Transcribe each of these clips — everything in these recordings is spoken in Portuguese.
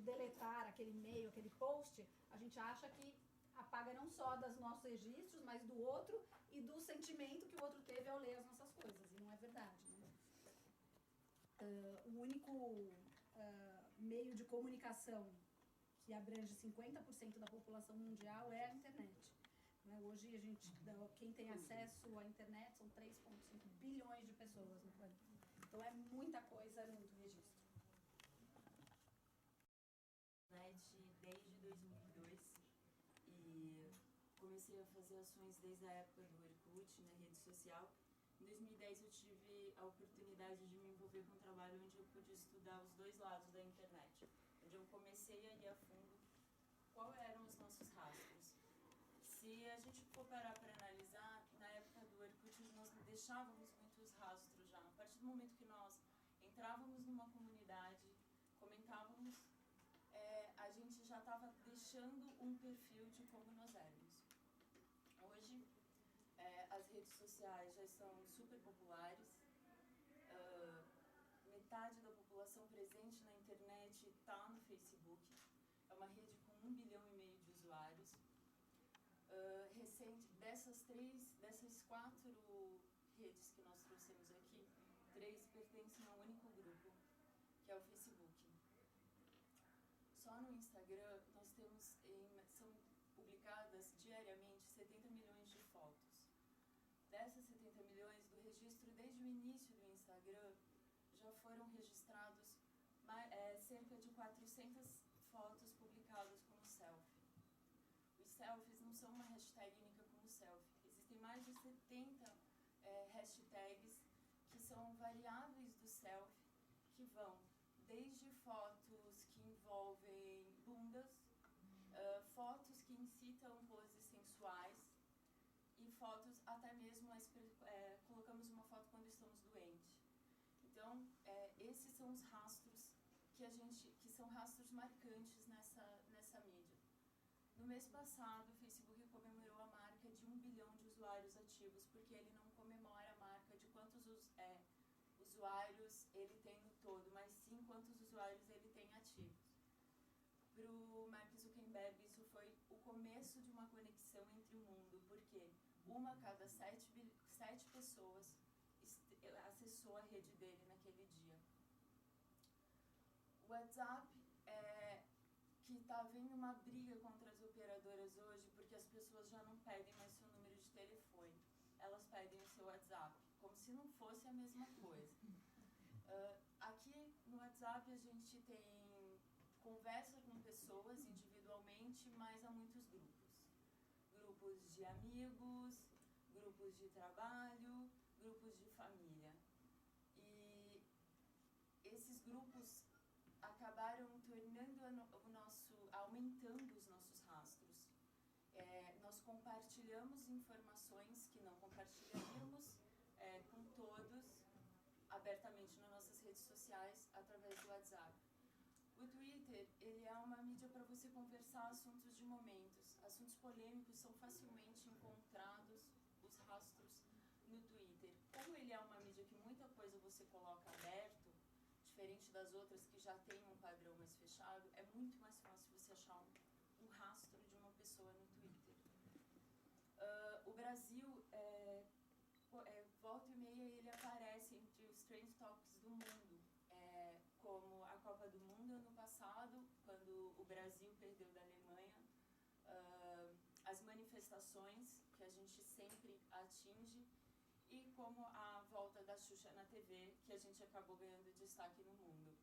deletar aquele e-mail, aquele post, a gente acha que apaga não só dos nossos registros, mas do outro e do sentimento que o outro teve ao ler as nossas coisas. E não é verdade, né? O único meio de comunicação que abrange 50% da população mundial é a internet. Hoje, quem tem acesso à internet são 3,5 bilhões de pessoas no planeta. Então, é muita coisa, é muito registro. Desde 2002 e comecei a fazer ações desde a época do Orkut, na rede social. Em 2010 eu tive a oportunidade de me envolver com um trabalho onde eu pude estudar os dois lados da internet, onde eu comecei a ir a fundo quais eram os nossos rastros. Se a gente for parar para analisar, na época do Orkut nós deixávamos muitos rastros já. A partir do momento que nós entrávamos numa comunidade, comentávamos, a gente já estava deixando um perfil de como nós éramos. Hoje, as redes sociais já estão super populares, metade da população presente na internet está no Facebook, é uma rede com 1,5 bilhão de usuários. Dessas 4 redes que nós trouxemos aqui, 3 pertencem a um único grupo, que é o Facebook. Só no Instagram nós temos, são publicadas diariamente 70 milhões de fotos. Dessas 70 milhões, do registro desde o início do Instagram, já foram registrados cerca de 400 fotos publicadas como selfie. Os selfies não são uma hashtag única como selfie. Existem mais de 70 hashtags que são variáveis do selfie, que vão desde fotos que envolvem bundas, fotos que incitam poses sensuais e fotos até mesmo, colocamos uma foto quando estamos doentes. Então, esses são os rastros que são rastros marcantes nessa mídia. No mês passado, o Facebook comemorou a marca de 1 bilhão de usuários ativos, porque ele não comemora a marca de quantos usuários ele tem no todo, mas sim quantos usuários ele tem ativos. Para o Mark Zuckerberg, isso foi o começo de uma conexão entre o mundo, porque uma a cada 7 pessoas acessou a rede dele naquele dia. O WhatsApp que está havendo uma briga contra as operadoras hoje, porque as pessoas já não pedem mais seu número de telefone, elas pedem o seu WhatsApp, como se não fosse a mesma coisa. Aqui no WhatsApp a gente tem conversa com pessoas individualmente, mas há muitos grupos. Grupos de amigos, grupos de trabalho, grupos de família. E esses grupos acabaram aumentando os nossos rastros. Nós compartilhamos informações que não compartilharíamos com todos abertamente nas nossas redes sociais através do WhatsApp. O Twitter, ele é uma mídia para você conversar assuntos de momentos. Assuntos polêmicos são facilmente encontrados, os rastros, no Twitter. Como ele é uma mídia que muita coisa você coloca aberto, diferente das outras que já tem um padrão mais fechado, é muito mais fácil você achar um rastro de uma pessoa no Twitter. O Brasil, volta e meia, ele aparece entre os trend topics do mundo, como a Copa do Mundo ano passado, quando o Brasil perdeu da Alemanha, as manifestações que a gente sempre atinge, e como a volta da Xuxa na TV, que a gente acabou ganhando destaque no mundo.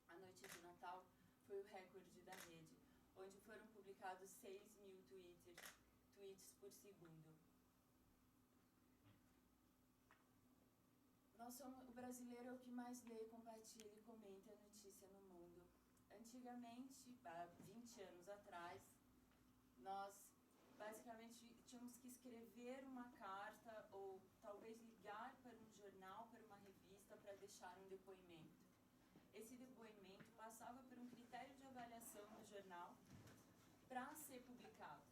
A noite de Natal foi o recorde da rede, onde foram publicados 6 mil tweets por segundo. O brasileiro é o que mais lê, compartilha e comenta a notícia no mundo. Antigamente, há 20 anos atrás, nós basicamente tínhamos que escrever uma carta ou talvez ligar para um jornal, para uma revista, para deixar um depoimento. Esse depoimento passava por um critério de avaliação do jornal para ser publicado.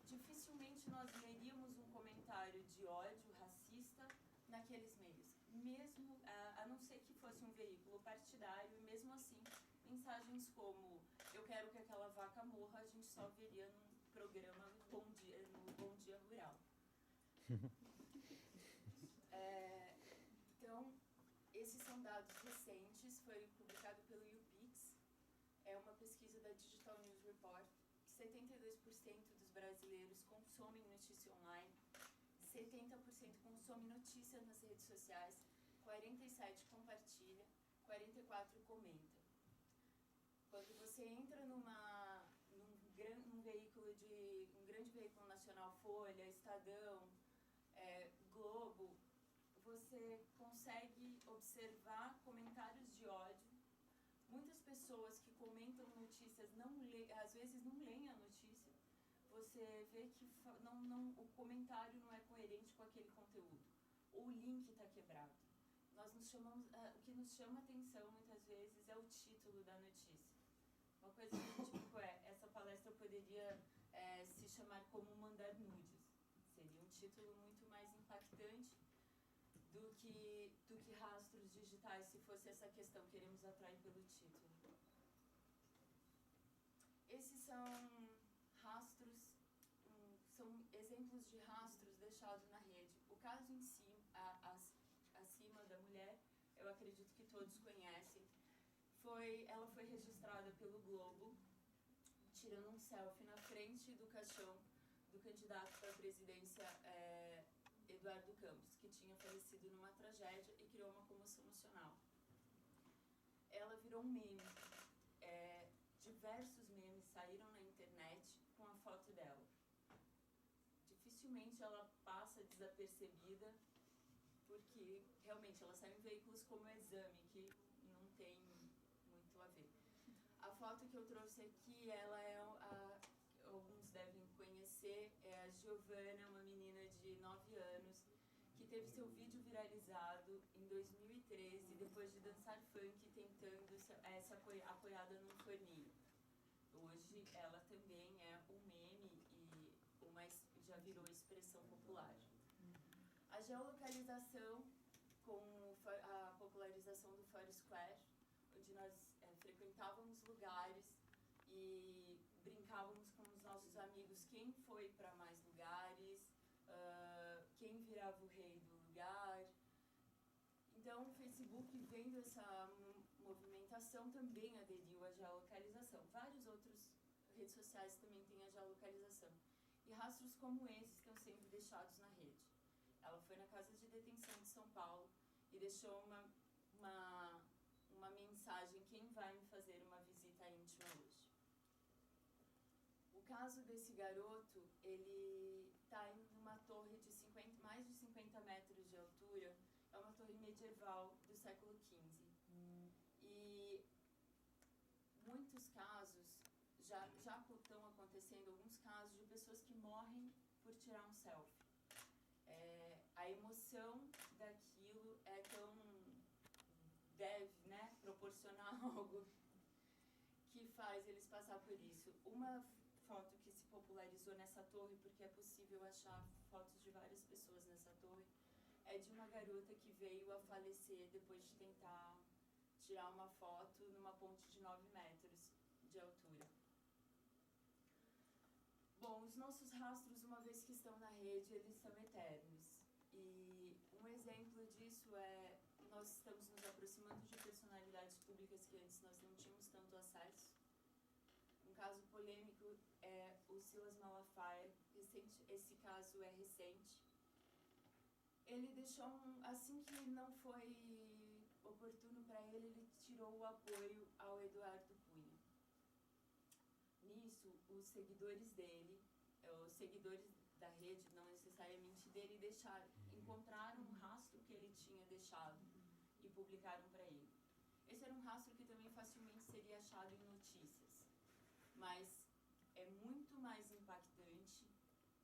Dificilmente nós leríamos um comentário de ódio racista naqueles meios, mesmo a não ser que fosse um veículo partidário, e mesmo assim mensagens como eu quero que aquela vaca morra, a gente só veria num programa no Bom Dia Rural. Então, esses são dados recentes, foi publicado pelo YouPix, é uma pesquisa da Digital News Report, que 72% dos brasileiros consomem notícia online, 70% consome notícia nas redes sociais, 47% compartilha, 44% comenta. Quando você entra num grande veículo nacional, Folha, Estadão, Globo, você consegue observar comentários de ódio. Muitas pessoas que comentam notícias às vezes não leem a notícia. Você vê que o comentário não é coerente com aquele conteúdo. O link está quebrado. O que nos chama atenção muitas vezes é o título da notícia. Uma coisa do tipo essa palestra poderia se chamar como mandar nudes. Seria um título muito mais impactante do que rastros digitais, se fosse essa questão, queremos atrair pelo título. Esses são rastros, são exemplos de rastros deixados na rede. O caso em si, acima da mulher, eu acredito que todos conhecem. Ela foi registrada pelo Globo, tirando um selfie na frente do caixão do candidato para a presidência, Eduardo Campos, que tinha falecido numa tragédia e criou uma comoção nacional. Ela virou um meme. Diversos memes saíram na internet com a foto dela. Dificilmente ela passa desapercebida, porque realmente ela sai em veículos como o Exame, que não tem muito a ver. A foto que eu trouxe aqui, alguns devem conhecer, é a Giovana, uma menina de 9 anos, que teve seu vídeo viralizado em 2013, depois de dançar funk tentando ser apoiada num forninho. Hoje ela também é um meme e já virou expressão popular. A geolocalização, com a popularização do Foursquare, onde nós frequentávamos lugares e brincávamos com os nossos amigos quem foi para mais lugares, quem virava o rei do lugar. Então, o Facebook, vendo essa movimentação, também aderiu à geolocalização. Várias outras redes sociais também têm a geolocalização. E rastros como esses estão sendo deixados na rede. Ela foi na casa de detenção de São Paulo e deixou uma mensagem: quem vai me fazer uma visita íntima hoje? O caso desse garoto, ele está em uma torre de mais de 50 metros de altura. É uma torre medieval do século XV. E muitos casos, já estão acontecendo alguns casos de pessoas que morrem por tirar um selfie. A emoção daquilo é deve proporcionar algo que faz eles passar por isso. Uma foto que se popularizou nessa torre, porque é possível achar fotos de várias pessoas nessa torre, é de uma garota que veio a falecer depois de tentar tirar uma foto numa ponte de 9 metros de altura. Bom, os nossos rastros, uma vez que estão na rede, eles são eternos. E um exemplo disso nós estamos nos aproximando de personalidades públicas que antes nós não tínhamos tanto acesso. Um caso polêmico é o Silas Malafaia. Esse caso é recente. Ele deixou, assim que não foi oportuno para ele tirou o apoio ao Eduardo Cunha. Nisso, os seguidores dele, os seguidores da rede, não necessariamente dele, encontraram um rastro que ele tinha deixado e publicaram para ele. Esse era um rastro que também facilmente seria achado em notícias, mas é muito mais impactante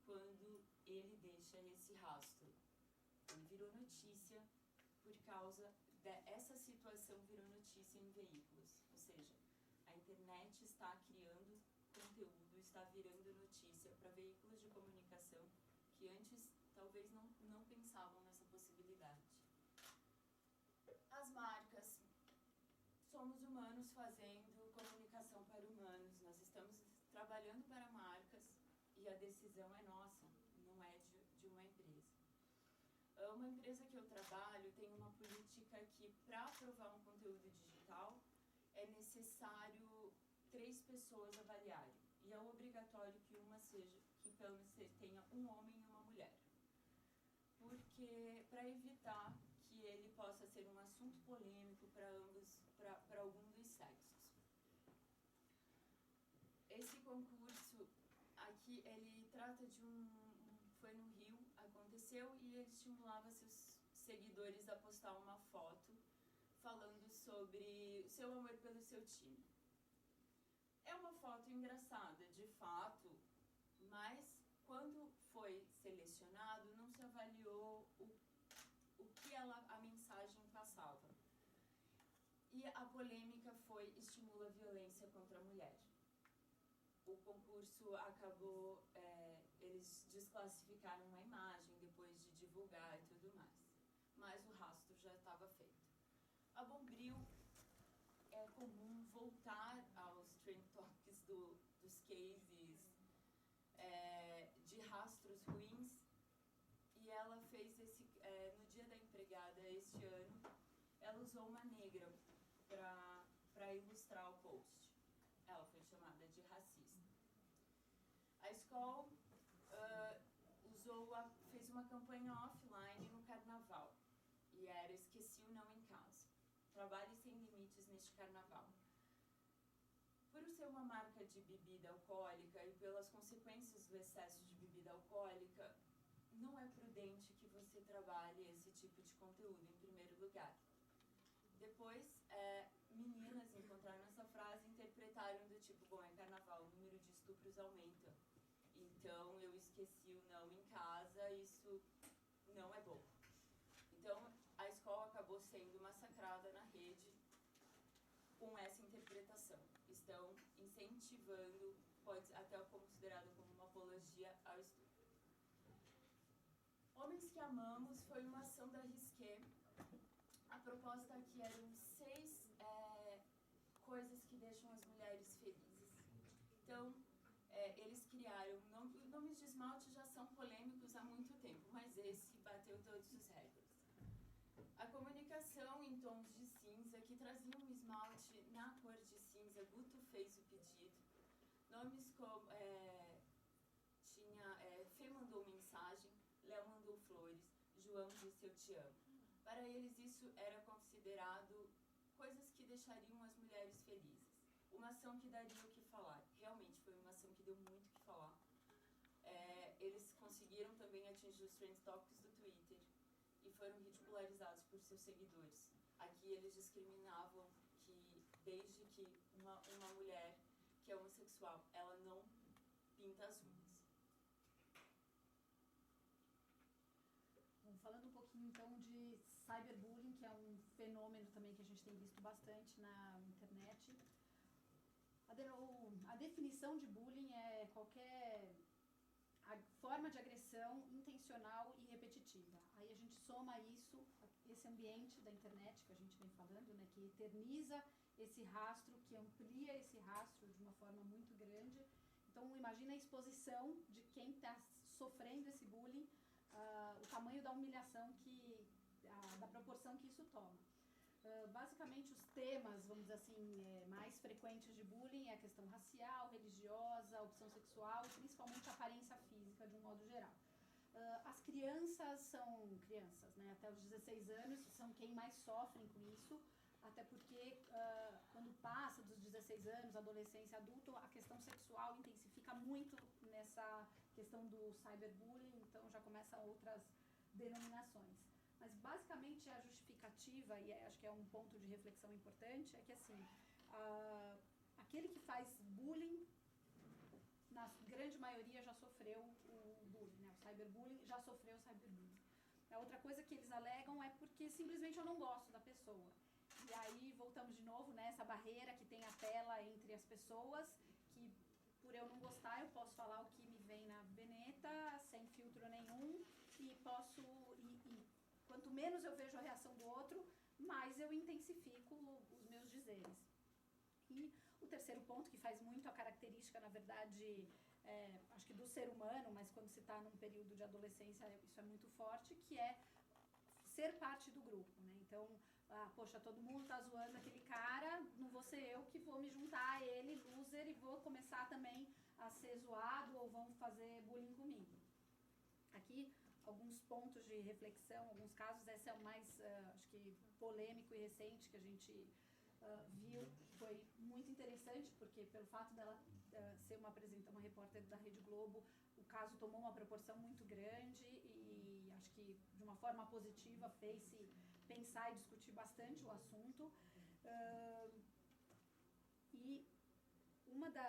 quando ele deixa esse rastro. Ele virou notícia por causa dessa situação, virou notícia em veículos. Ou seja, a internet está criando conteúdo, está virando notícia para veículos de comunicação que antes talvez não pensavam nessa possibilidade. As marcas. Somos humanos fazendo comunicação para humanos. a decisão é nossa, não é de uma empresa. Uma empresa que eu trabalho tem uma política que, para aprovar um conteúdo digital, é necessário 3 pessoas avaliarem. E é obrigatório que que pelo menos tenha um homem e uma mulher. Porque, para evitar que ele possa ser um assunto polêmico para algum dos sexos. Esse concurso aqui, ele trata de foi no Rio, aconteceu, e ele estimulava seus seguidores a postar uma foto falando sobre o seu amor pelo seu time. É uma foto engraçada, de fato, mas quando foi selecionado, não se avaliou o que a mensagem passava. E a polêmica foi: estimula a violência contra a mulher. O concurso acabou, eles desclassificaram a imagem depois de divulgar e tudo mais. Mas o rastro já estava feito. A Bombril é comum voltar aos trend topics dos cases de rastros ruins, e ela fez no Dia da Empregada este ano, ela usou uma negra para ilustrar o post. Ela foi chamada de racista. A escola fez uma campanha offline no carnaval, e era "Esqueci o não em casa. Trabalhe sem limites neste carnaval". Por ser uma marca de bebida alcoólica e pelas consequências do excesso de bebida alcoólica, não é prudente que você trabalhe esse tipo de conteúdo, em primeiro lugar. Depois, meninas encontraram essa frase e interpretaram do tipo: bom, é carnaval, o número de estupros aumenta, então eu esqueci o não em casa, isso não é bom. Então, a escola acabou sendo massacrada na rede com essa interpretação. Estão incentivando, pode até considerado como uma apologia ao estupro. Homens que Amamos foi uma ação da Risqué. A proposta aqui eram 6 coisas que deixam as mulheres felizes. Então, eles criaram, nomes de esmalte já são polêmicos há muito tempo, mas esse bateu todos os recordes. A comunicação em tons de cinza, que trazia um esmalte na cor de cinza. Guto fez o pedido. Nomes como Fê mandou mensagem, Léo mandou flores, João disse eu te amo. Para eles isso era considerado coisas que deixariam as mulheres felizes. Uma ação que daria o que falar. Realmente foi uma ação que deu muito o que falar. Eles conseguiram também atingir os trend topics do Twitter e foram ridicularizados por seus seguidores. Aqui eles discriminavam que, desde que uma mulher que é homossexual, ela não pinta as unhas. Bom, falando um pouquinho então de cyberbullying, que é um fenômeno também que a gente tem visto bastante na internet. A definição de bullying é qualquer forma de agressão intencional e repetitiva. Aí a gente soma isso, esse ambiente da internet que a gente vem falando, né, que eterniza esse rastro, que amplia esse rastro de uma forma muito grande. Então imagina a exposição de quem está sofrendo esse bullying, o tamanho da humilhação, da proporção que isso toma. Basicamente os temas, vamos dizer assim, mais frequentes de bullying é a questão racial, religiosa, opção sexual e principalmente a aparência física de um modo geral. As crianças são crianças, né, até os 16 anos, são quem mais sofrem com isso, até porque quando passa dos 16 anos, adolescência, adulto, a questão sexual intensifica muito nessa questão do cyberbullying, então já começam outras denominações. Mas basicamente a justificativa, e acho que é um ponto de reflexão importante, é que assim, aquele que faz bullying, na grande maioria já sofreu o bullying, né? O cyberbullying já sofreu o cyberbullying. A outra coisa que eles alegam é porque simplesmente eu não gosto da pessoa. E aí voltamos de novo nessa barreira que tem a tela entre as pessoas, que por eu não gostar eu posso falar o que me vem na veneta, sem filtro nenhum, e posso... Quanto menos eu vejo a reação do outro, mais eu intensifico os meus dizeres. E o terceiro ponto, que faz muito a característica, na verdade, acho que do ser humano, mas quando se está num período de adolescência, isso é muito forte, que é ser parte do grupo, né? Então, poxa, todo mundo tá zoando aquele cara, não vou ser eu que vou me juntar a ele, loser, e vou começar também a ser zoado ou vão fazer bullying comigo. Aqui, alguns pontos de reflexão, alguns casos, esse é o mais, acho que, polêmico e recente que a gente viu, foi muito interessante, porque pelo fato dela ser uma repórter da Rede Globo, o caso tomou uma proporção muito grande e acho que de uma forma positiva fez-se pensar e discutir bastante o assunto. E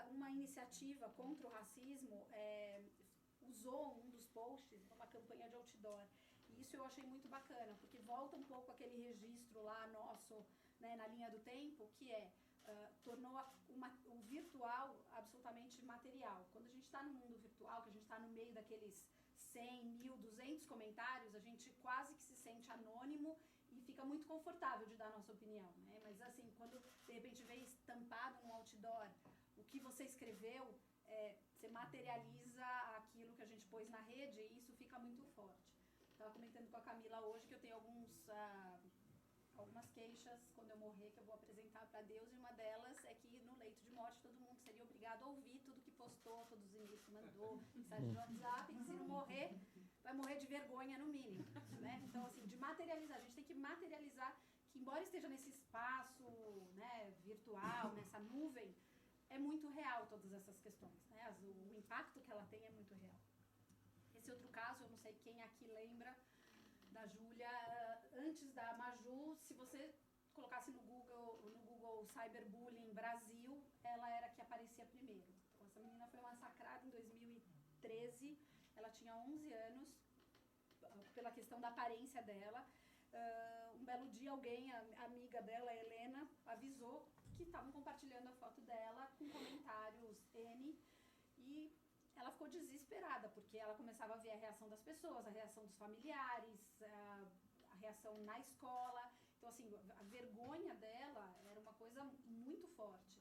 uma iniciativa contra o racismo usou um dos posts numa campanha de outdoor. E isso eu achei muito bacana, porque volta um pouco aquele registro lá nosso, né, na linha do tempo, que tornou o virtual absolutamente material. Quando a gente está no mundo virtual, que a gente está no meio daqueles 100, 1.000, 200 comentários, a gente quase que se sente anônimo e fica muito confortável de dar a nossa opinião, né? Mas assim, quando de repente vem estampado num outdoor o que você escreveu, você materializa aquilo que a gente pôs na rede e isso fica muito forte. Estava comentando com a Camila hoje que eu tenho algumas queixas quando eu morrer que eu vou apresentar para Deus, e uma delas é que no leito de morte todo mundo seria obrigado a ouvir tudo que postou, todos os e-mails que mandou, mensagem de WhatsApp, e se não morrer, vai morrer de vergonha no mínimo, né? Então, assim, de materializar, a gente tem que materializar que, embora esteja nesse espaço, né, virtual, nessa nuvem, é muito real todas essas questões, né? O impacto que ela tem é muito real. Esse outro caso, eu não sei quem aqui lembra da Júlia, antes da Maju, se você colocasse no Google Cyberbullying Brasil, ela era a que aparecia primeiro. Então, essa menina foi massacrada em 2013, ela tinha 11 anos, pela questão da aparência dela. Um belo dia alguém, a amiga dela, a Helena, avisou que estavam compartilhando a foto dela com comentários N, e ela ficou desesperada, porque ela começava a ver a reação das pessoas, a reação dos familiares, a reação na escola. Então, assim, a vergonha dela era uma coisa muito forte.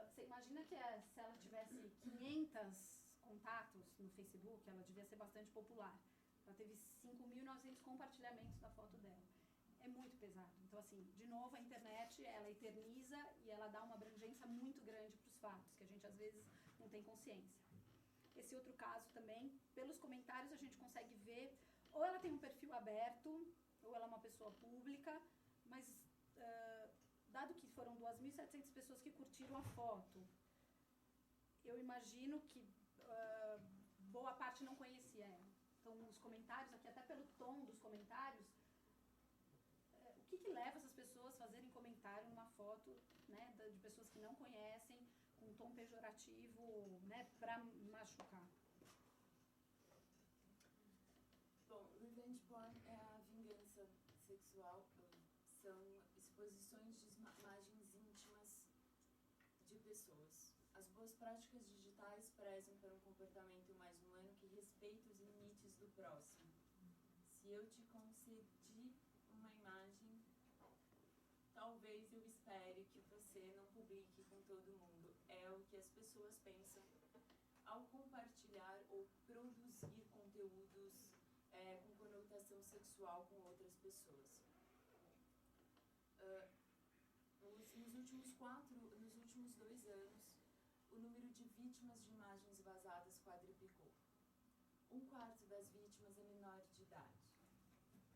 Você imagina que se ela tivesse 500 contatos no Facebook, ela devia ser bastante popular. Ela teve 5.900 compartilhamentos da foto dela. É muito pesado. Então, assim, de novo, a internet, ela eterniza e ela dá uma abrangência muito grande para os fatos, que a gente, às vezes, não tem consciência. Esse outro caso também, pelos comentários, a gente consegue ver, ou ela tem um perfil aberto, ou ela é uma pessoa pública, mas, dado que foram 2.700 pessoas que curtiram a foto, eu imagino que boa parte não conhecia ela. Então, os comentários aqui, até pelo tom dos comentários, o que leva essas pessoas a fazerem comentário numa foto, né, de pessoas que não conhecem, com um tom pejorativo, né, para machucar? Bom, revenge porn é a vingança sexual, são exposições de imagens íntimas de pessoas. As boas práticas digitais prezam por um comportamento mais humano que respeita os limites do próximo. Se eu te concedi uma imagem, talvez eu espere que você não publique com todo mundo. É o que as pessoas pensam ao compartilhar ou produzir conteúdos com conotação sexual com outras pessoas. Nos últimos 2 anos, o número de vítimas de imagens vazadas quadruplicou. 1/4 das vítimas é menor de idade.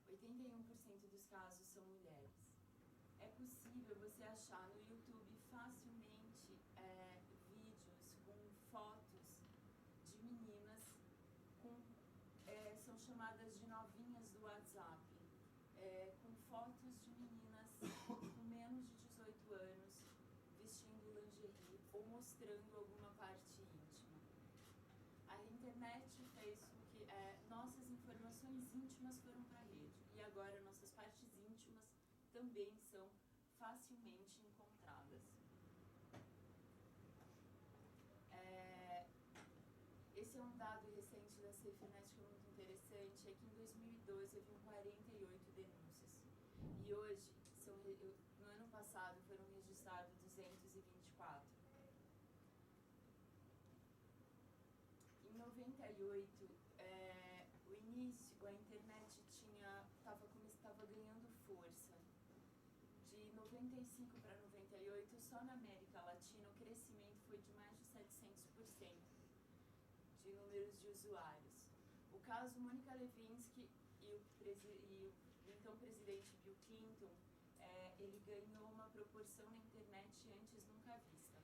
81% dos casos são mulheres. É possível você achar no YouTube facilmente vídeos com fotos de meninas são chamadas de novinhas do WhatsApp, com fotos de meninas com menos de 18 anos vestindo lingerie ou mostrando alguma parte íntima. A internet fez com que nossas informações íntimas foram para a rede, e agora nossas partes íntimas também são facilmente encontradas. Esse é um dado recente da SafeNet que é muito interessante, é que em 2012 haviam 48 denúncias, e hoje, no ano passado, foram registrados 224. 98, o início, a internet estava ganhando força. De 95 para 98, só na América Latina, o crescimento foi de mais de 700% de números de usuários. O caso Mônica Lewinsky e o então presidente Bill Clinton, ele ganhou uma proporção na internet antes nunca vista.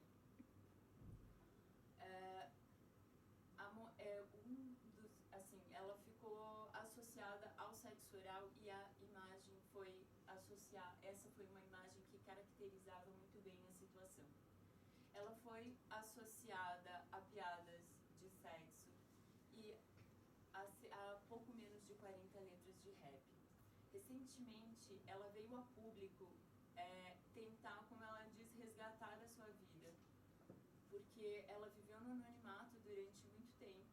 Ela ficou associada ao sexo oral e a imagem foi associada. Essa foi uma imagem que caracterizava muito bem a situação. Ela foi associada a piadas de sexo e a pouco menos de 40 letras de rap. Recentemente, ela veio a público tentar, como ela diz, resgatar a sua vida, porque ela viveu no anonimato durante muito tempo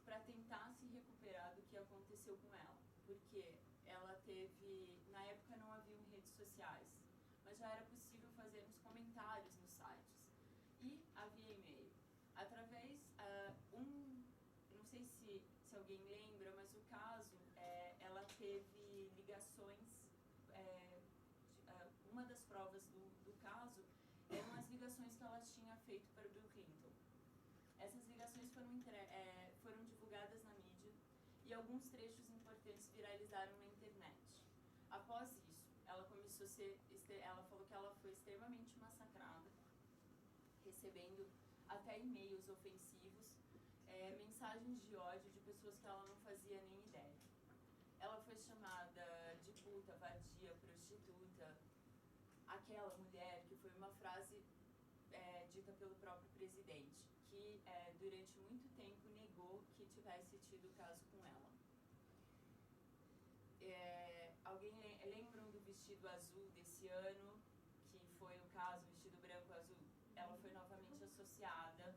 para tentar se recuperar do que aconteceu com ela, porque ela teve, na época não haviam redes sociais, mas já era possível fazermos comentários nos sites e havia e-mail. Através, não sei se alguém lembra, mas o caso, ela teve ligações, uma das provas do caso eram as ligações que ela tinha feito para o Bill Clinton. Essas ligações foram divulgadas na mídia e alguns trechos importantes viralizaram na internet. Após isso, ela começou ela falou que ela foi extremamente massacrada, recebendo até e-mails ofensivos, mensagens de ódio de pessoas que ela não fazia nem ideia. Ela foi chamada de puta, vadia, prostituta, aquela mulher, que foi uma frase dita pelo próprio presidente, que durante muito tempo negou que tivesse tido caso com ela. Alguém lembram do vestido azul desse ano, que foi o caso, vestido branco azul? Ela foi novamente associada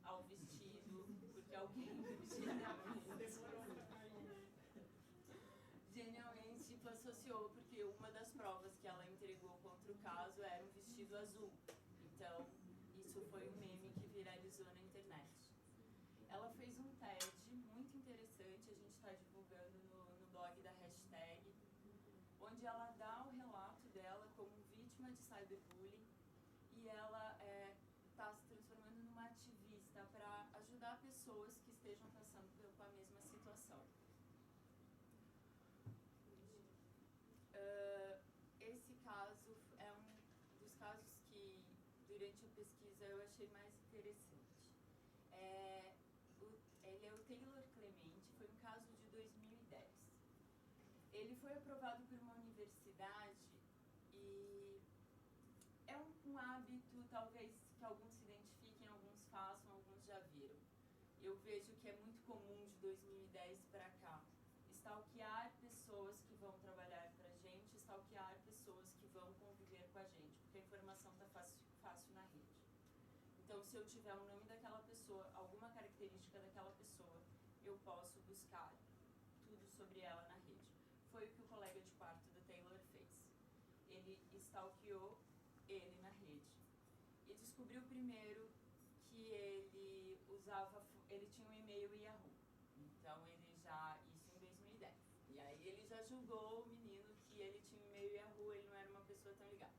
ao vestido, porque alguém genialmente associou, porque uma das provas que ela entregou contra o caso era um vestido azul. Então, isso foi um meme que viralizou na internet. Ela fez um TED muito interessante, a gente está divulgando no blog da hashtag, onde ela dá o relato dela como vítima de cyberbullying e ela está se transformando numa ativista para ajudar pessoas que estejam passando pela mesma situação. Esse caso é um dos casos que, durante a pesquisa, eu achei mais interessante. Ele é o Taylor Clemente, foi um caso de 2010. Ele foi aprovado por uma universidade e é um hábito, talvez, que alguns se identifiquem, alguns façam, alguns já viram. Eu vejo que é muito comum de 2010 para cá stalkear pessoas que vão trabalhar para a gente, stalkear pessoas que vão conviver com a gente, porque a informação está fácil na rede. Então, se eu tiver o nome daquela pessoa, alguma característica daquela pessoa, eu posso buscar tudo sobre ela na rede. Foi o que o colega de quarto do Taylor fez. Ele stalkeou ele na rede e descobriu primeiro que ele tinha um e-mail Yahoo. Então, isso em 2010. E aí ele já julgou o menino que ele tinha um e-mail Yahoo, ele não era uma pessoa tão ligada.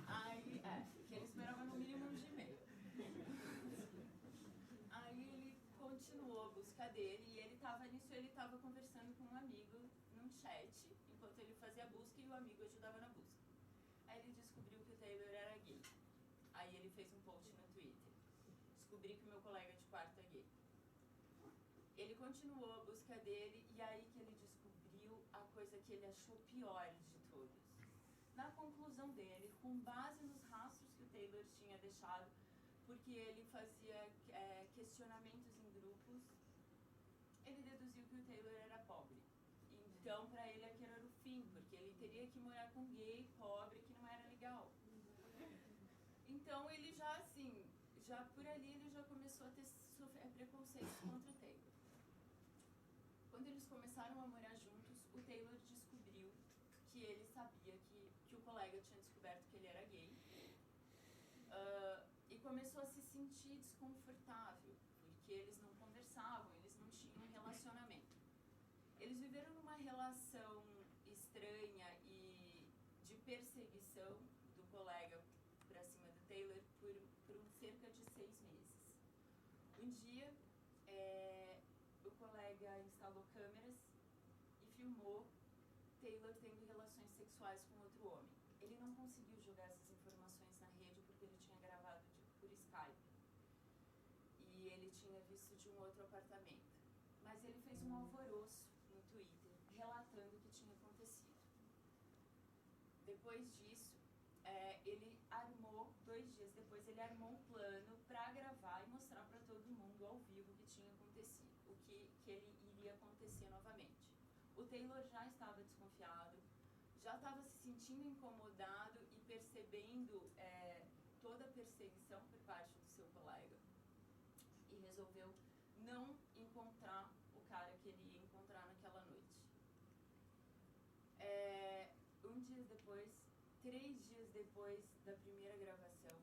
Aí, que ele esperava no mínimo um Gmail. Aí ele continuou a busca dele e ele estava conversando com um amigo num chat, enquanto ele fazia a busca e o amigo ajudava na busca. Aí ele descobriu que o Taylor era gay. Aí ele fez um post no Twitter. Descobri que o meu colega de quarto é gay. Ele continuou a busca dele e aí que ele descobriu a coisa que ele achou pior de todas. Na conclusão dele, com base nos rastros que o Taylor tinha deixado, porque ele fazia questionamentos em grupos, ele deduziu que o Taylor era pobre. Então, para ele, aquilo era o fim, porque ele teria que morar com um gay pobre que não era legal. Então, ele já por ali, ele já começou a ter preconceitos contra o Taylor. Quando eles começaram a morar juntos, o Taylor descobriu que ele sabia que o colega tinha descoberto que ele era gay, e começou a se sentir desconfortável, porque porque eles não conversavam, eles não tinham um relacionamento. Eles viveram numa relação estranha e de perseguição do colega para cima do Taylor por cerca de 6 meses. Um dia, o colega instalou câmeras e filmou Taylor tendo relações sexuais com outro homem. Ele não conseguiu jogar essas informações na rede porque ele tinha gravado por Skype. E ele tinha visto de um outro apartamento. Mas ele fez um alvoroço no Twitter, relatando o que tinha acontecido. Depois disso, ele armou, 2 dias depois, ele armou um plano para gravar e mostrar para todo mundo ao vivo o que tinha acontecido, o que ele iria acontecer novamente. O Taylor já estava desconfiado, já estava se sentindo incomodado e percebendo toda a perseguição por parte do seu colega e resolveu não encontrar o cara que ele ia encontrar naquela noite. 3 dias depois da primeira gravação,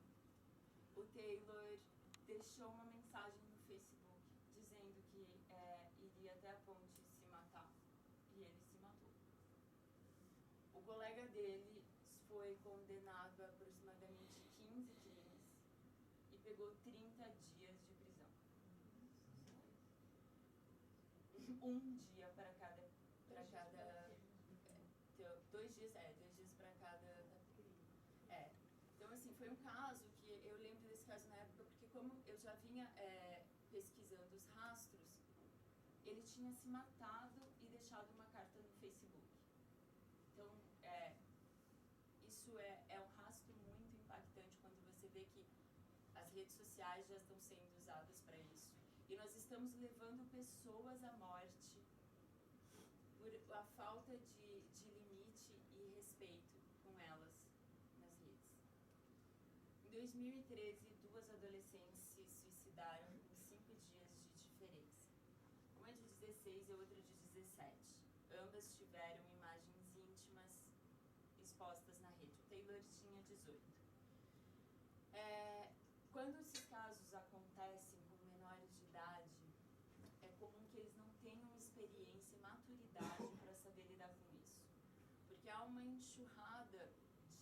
o Taylor deixou uma mensagem no Facebook dizendo que iria até a ponte se matar, e ele se matou. O colega dele foi condenado a aproximadamente 15 crimes e pegou 30 dias de prisão. Um dia para cada 2 dias para cada crime. Então, assim, foi um caso que eu lembro desse caso na época, porque como eu já vinha pesquisando os rastros, ele tinha se matado e deixado uma carta no Facebook. Então, isso é um rastro muito impactante quando você vê que as redes sociais já estão sendo usadas para isso. E nós estamos levando pessoas à morte por a falta de limite e respeito com elas nas redes. Em 2013, 2 adolescentes se suicidaram com 5 dias de diferença. Uma de 16 e outra de 17. Ambas tiveram imagens íntimas expostas na rede. O Taylor tinha 18. Quando esses casos acontecem com menores de idade, é comum que eles não tenham experiência e maturidade para saber lidar com isso. Porque há uma enxurrada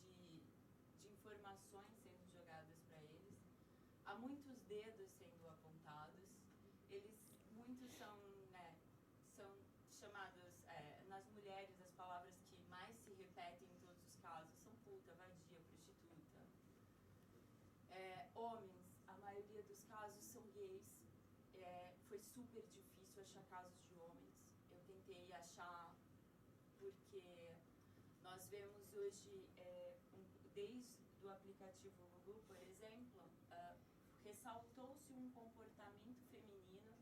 de informações sendo jogadas para eles, há muitos dedos sendo apontados, muitos são chamados, nas mulheres, as palavras que mais se repetem em todos os casos são puta, vadia, prostituta. Homens, a maioria dos casos são gays. Foi super difícil achar casos de homens. Eu tentei achar porque nós vemos hoje, desde o aplicativo Google, por exemplo, ressaltou-se um comportamento feminino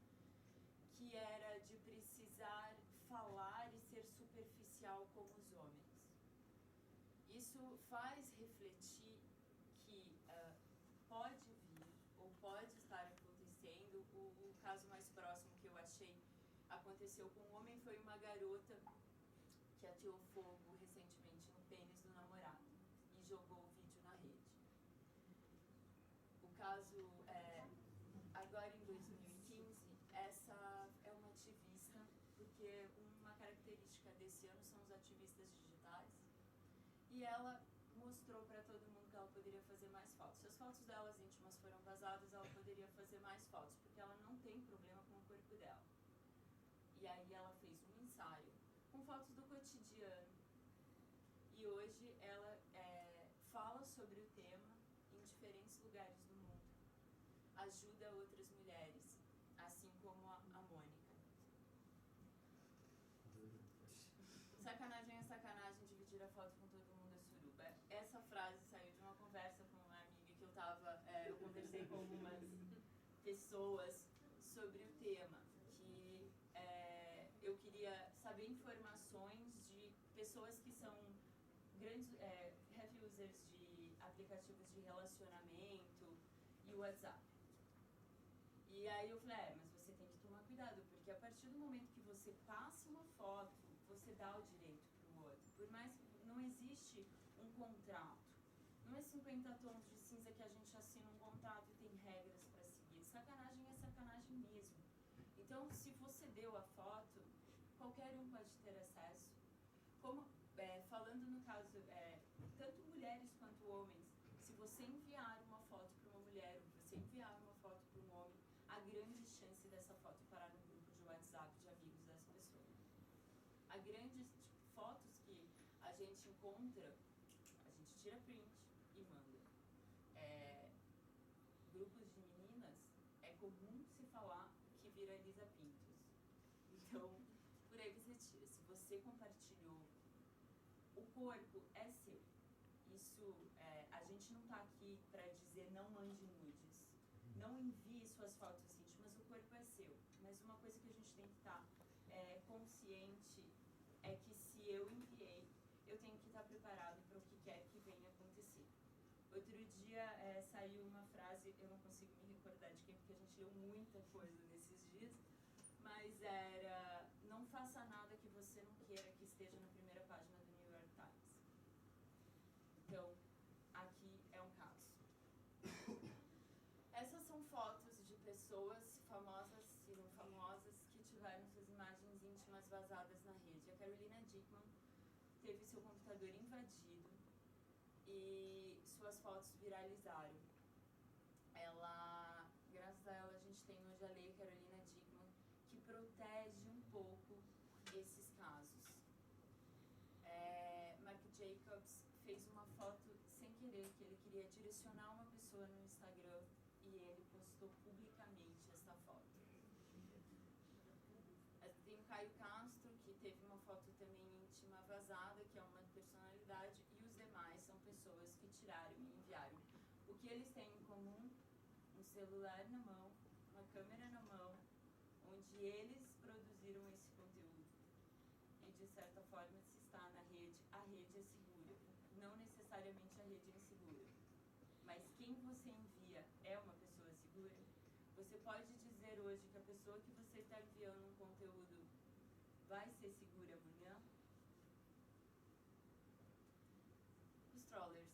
que era de precisar falar e ser superficial como os homens. Isso faz refletir que pode vir ou pode estar acontecendo. O caso mais próximo que eu achei aconteceu com um homem, foi uma garota que ateou fogo recentemente no pênis do namorado e jogou o vídeo na rede. O caso, agora em 2015, essa é uma ativista, porque uma característica desse ano são os ativistas digitais, e ela mostrou para todo mundo que ela poderia fazer mais fotos. Se as fotos delas íntimas foram vazadas, ela poderia fazer mais fotos, porque ela não tem problema com o corpo dela. E aí ela fez um ensaio com fotos do cotidiano. E hoje ela fala sobre o tema em diferentes lugares do mundo. Ajuda outras mulheres, assim como a Mônica. Sacanagem é sacanagem, dividir a foto com todo mundo é suruba. Essa frase saiu de uma conversa com uma amiga que eu conversei com algumas pessoas sobre o tema, que eu queria saber informações de pessoas que são grandes heavy users de aplicativos de relacionamento e WhatsApp. E aí eu falei, mas você tem que tomar cuidado, porque a partir do momento que você passa uma foto, você dá o direito para o outro. Por mais que não existe um contrato, não é 50 tons de cinza que a gente assina um contrato e tem regras para seguir. Sacanagem é sacanagem mesmo. Então, se você deu a foto, qualquer um pode ter acesso. Como, falando no caso, tanto mulheres quanto homens, se você enviar uma foto para uma mulher, ou você enviar uma foto para um homem, há grande chance dessa foto parar no grupo de WhatsApp de amigos dessa pessoa. Há grandes fotos que a gente encontra, a gente tira print e manda. Grupos de meninas, é comum se falar que viraliza pintos. Então, por aí você tira. Se você compartilhou, o corpo é seu. Isso, a gente não está aqui para dizer não mande nudes, não envie suas fotos íntimas, o corpo é seu. Mas uma coisa que a gente tem que estar consciente é que se eu enviei, eu tenho que estar preparado para o que quer que venha acontecer. Outro dia saiu uma frase, eu não consigo me recordar de quem, porque a gente leu muita coisa nesses dias, mas era: não faça nada que você não queira que esteja na primeira página do New York Times. Então, aqui é um caso. Essas são fotos de pessoas famosas e não famosas que tiveram suas imagens íntimas vazadas na rede. A Carolina Dickman teve seu computador invadido e suas fotos viralizaram. Ela, graças a ela, a gente tem hoje a lei Carolina Dickman, que protege um pouco esses casos. Marc Jacobs fez uma foto sem querer, que ele queria direcionar uma pessoa no Instagram, e ele postou publicamente essa foto. Tem o Caio Castro, que teve uma foto também íntima vazada, que é uma personalidade, e os demais são pessoas que tiraram e enviaram. O que eles têm em comum? Um celular na mão, uma câmera na mão, onde eles produziram esse conteúdo. E de certa forma, se está na rede, a rede é segura. Não necessariamente a rede é insegura. Mas quem você envia é uma pessoa segura? Você pode dizer hoje que a pessoa que você está enviando um conteúdo vai ser segura amanhã? Os trollers.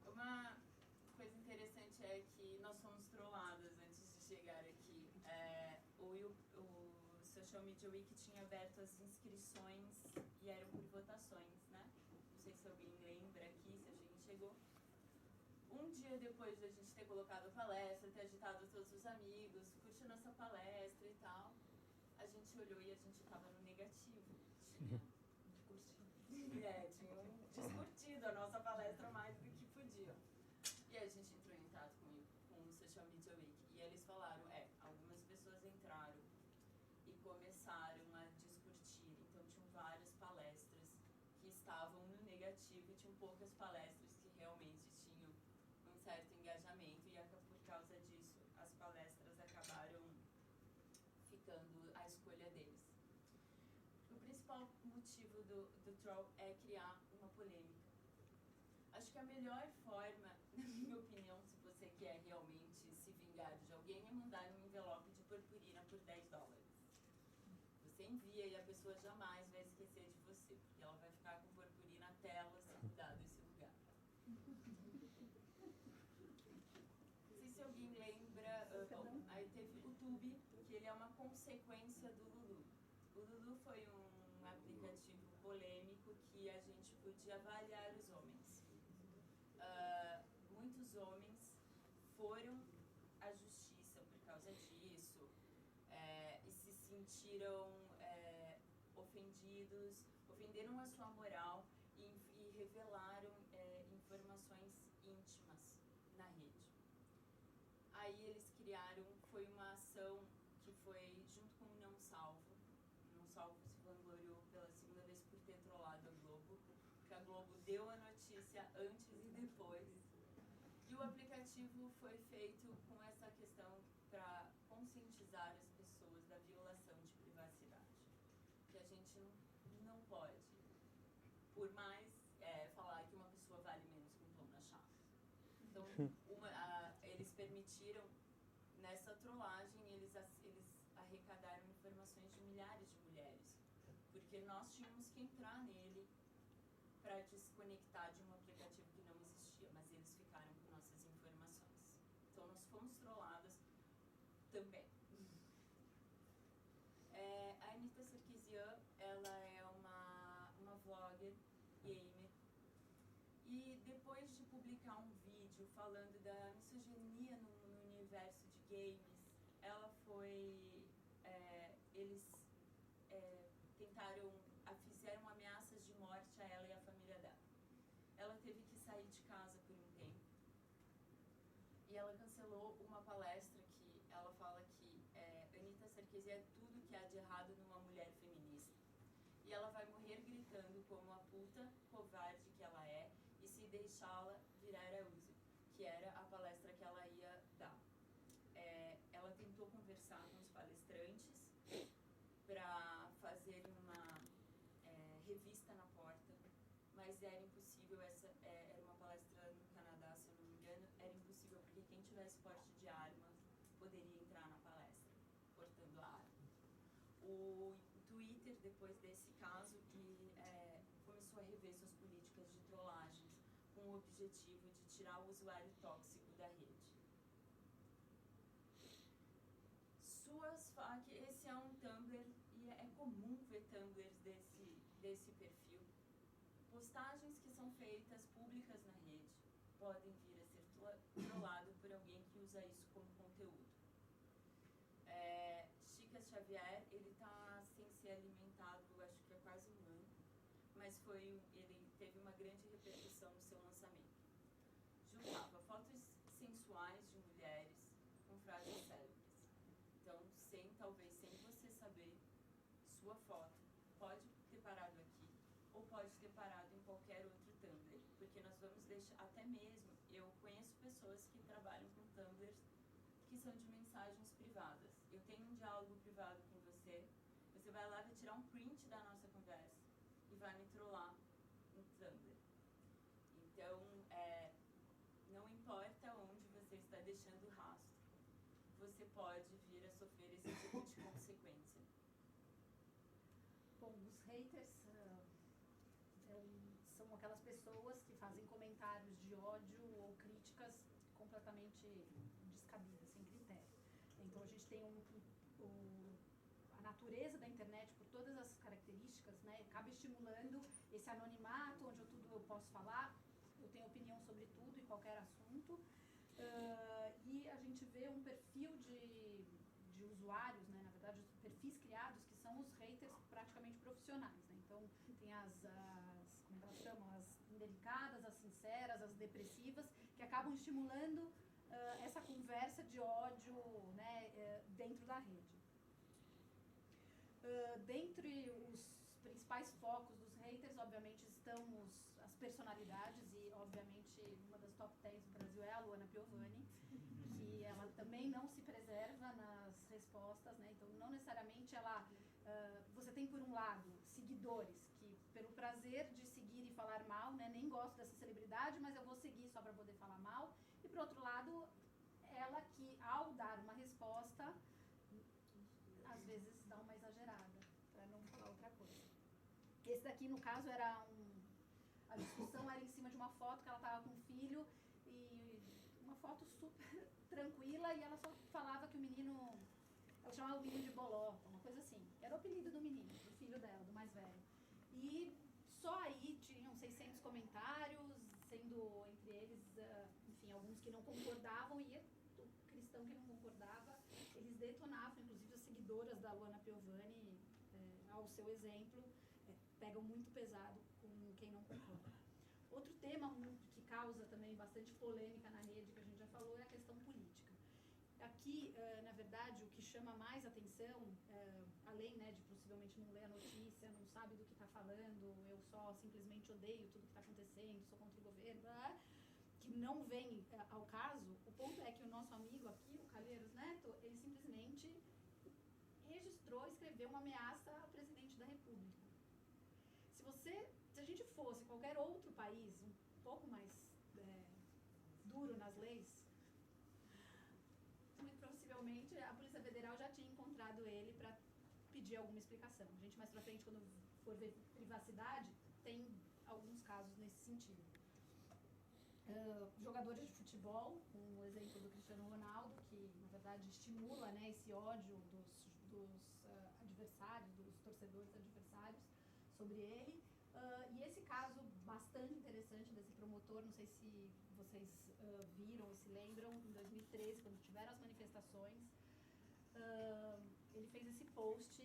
Uma coisa interessante é que nós fomos trolladas antes de chegar aqui. O Social Media Week tinha aberto as inscrições e eram por votações, né? Não sei se alguém lembra aqui, se a gente chegou. Um dia depois de a gente ter colocado a palestra, ter agitado todos os amigos, curtiu nossa palestra e tal, a gente olhou e a gente estava no negativo. Tinham descurtido a nossa palestra mais do que podiam. E a gente entrou em contato com o Social Media Week. E eles falaram, algumas pessoas entraram e começaram a descurtir. Então tinham várias palestras que estavam no negativo e tinham poucas palestras que realmente tinham um certo engajamento. E por causa disso, as palestras acabaram ficando à escolha deles. O principal motivo do troll é criar uma polêmica. Acho que a melhor forma, na minha opinião, se você quer realmente se vingar de alguém, é mandar um envelope de purpurina por $10. Você envia e a pessoa jamais vai esquecer de você, porque ela vai ficar com purpurina até ela se mudar desse lugar. Não sei se alguém lembra, aí teve o Tube, que ele é uma consequência do Lulu. O Lulu foi um aplicativo polêmico que a gente podia avaliar os homens. Muitos homens foram à justiça por causa disso e se sentiram ofendidos, ofenderam a sua moral e revelaram informações íntimas na rede. Aí eles criaram, foi uma ação que foi junto com o Não Salvo. O Não Salvo se vangloriou pela segunda vez por ter trollado a Globo, porque a Globo deu a notícia antes e depois. E o aplicativo foi feito com essa questão para conscientizar as pessoas da violação de privacidade. Que a gente não pode, por mais falar que uma pessoa vale menos que um pão na chave. Então, eles permitiram, nessa trollagem, eles arrecadaram informações de milhares de mulheres. Porque nós tínhamos que entrar nele para desconectar de um aplicativo que não existia, mas eles ficaram com nossas informações. Então, nós fomos trolladas também. depois de publicar um vídeo falando da misoginia no universo de games, ela foi... eles fizeram ameaças de morte a ela e a família dela. Ela teve que sair de casa por um tempo. E ela cancelou uma palestra que ela fala que Anitta Sarkeesian é tudo que há de errado numa mulher feminista. E ela vai morrer gritando como a puta covarde que ela é, e se deixá-la virar a uso, que era a palestra que ela ia dar. Ela tentou conversar com os palestrantes para fazer uma revista na porta, mas era impossível. Era uma palestra no Canadá, se eu não me engano, era impossível, porque quem tivesse porte de arma poderia entrar na palestra, portando a arma. O Twitter, depois desse caso, começou a rever suas políticas de trollagens, com o objetivo de tirar o usuário tóxico da rede. Esse é um Tumblr, e é comum ver Tumblrs desse perfil. Postagens que são feitas públicas na rede podem vir a ser trollado por alguém que usa isso como conteúdo. Chica Xavier, ele está sem ser alimentado, eu acho que há quase um ano, mas ele teve uma grande repercussão no seu lançamento. Juntava fotos sensuais de mulheres com frases célebres. Então, talvez sem você saber, sua foto pode ter parado aqui, ou pode ter parado em qualquer outro Tumblr, porque nós vamos deixar, até mesmo, eu conheço pessoas que trabalham com Tumblrs que são de mensagens privadas. Eu tenho um diálogo privado com você, você vai lá, vai tirar um print da nossa conversa e vai me trollar no Tumblr. Então, não importa onde você está deixando o rastro, você pode vir a sofrer esse tipo de consequência. Bom, os haters são aquelas pessoas que fazem comentários de ódio ou críticas completamente descabidas, sem critério. Então a gente tem a natureza da internet, por todas as características, né, acaba estimulando esse anonimato, onde eu posso falar, eu tenho opinião sobre tudo e qualquer assunto. E a gente vê um perfil de usuários, né, na verdade, os perfis criados, que são os haters praticamente profissionais. Né? Então, tem como elas chamam, as indelicadas, as sinceras, as depressivas, que acabam estimulando essa conversa de ódio, né, dentro da rede. Dentre os principais focos dos haters, obviamente, estão as personalidades, e, obviamente, uma das top 10 do Brasil é a Luana Piovani, que ela também não se preserva nas respostas, né? Então, não necessariamente você tem, por um lado, seguidores que, pelo prazer de seguir e falar mal, né, nem gosto dessa celebridade, mas eu vou seguir só para poder falar mal, e, por outro lado, ela que, ao dar uma resposta, às vezes dá uma exagerada, para não falar outra coisa. Esse daqui, no caso, a discussão era em cima de uma foto que ela estava com um filho, e uma foto super tranquila, e ela só falava que o menino, ela chamava o menino de bolota, uma coisa assim. Era o apelido do menino, do filho dela, do mais velho. E só aí tinham 600 comentários, sendo entre eles, enfim, alguns que não concordavam, e o cristão que não concordava, eles detonavam, inclusive as seguidoras da Luana Piovani, ao seu exemplo, pegam muito pesado com quem não concorda. Outro tema que causa também bastante polêmica na rede, que a gente já falou, é a questão política. Aqui, na verdade, o que chama mais atenção, além, né, de possivelmente não ler a notícia, não sabe do que está falando, eu só simplesmente odeio tudo que está acontecendo, sou contra o governo, que não vem ao caso, o ponto é que o nosso amigo aqui, o Calheiros Neto, ele simplesmente registrou, escreveu uma ameaça ao presidente da República. Se a gente fosse qualquer outro país um pouco mais duro nas leis, muito possivelmente a Polícia Federal já tinha encontrado ele para pedir alguma explicação. A gente mais pra frente, quando for ver privacidade, tem alguns casos nesse sentido. Jogadores de futebol, como o exemplo do Cristiano Ronaldo, que na verdade estimula, né, esse ódio dos adversários, dos torcedores adversários sobre ele. E esse caso bastante interessante desse promotor, não sei se vocês viram ou se lembram, em 2013, quando tiveram as manifestações, ele fez esse post,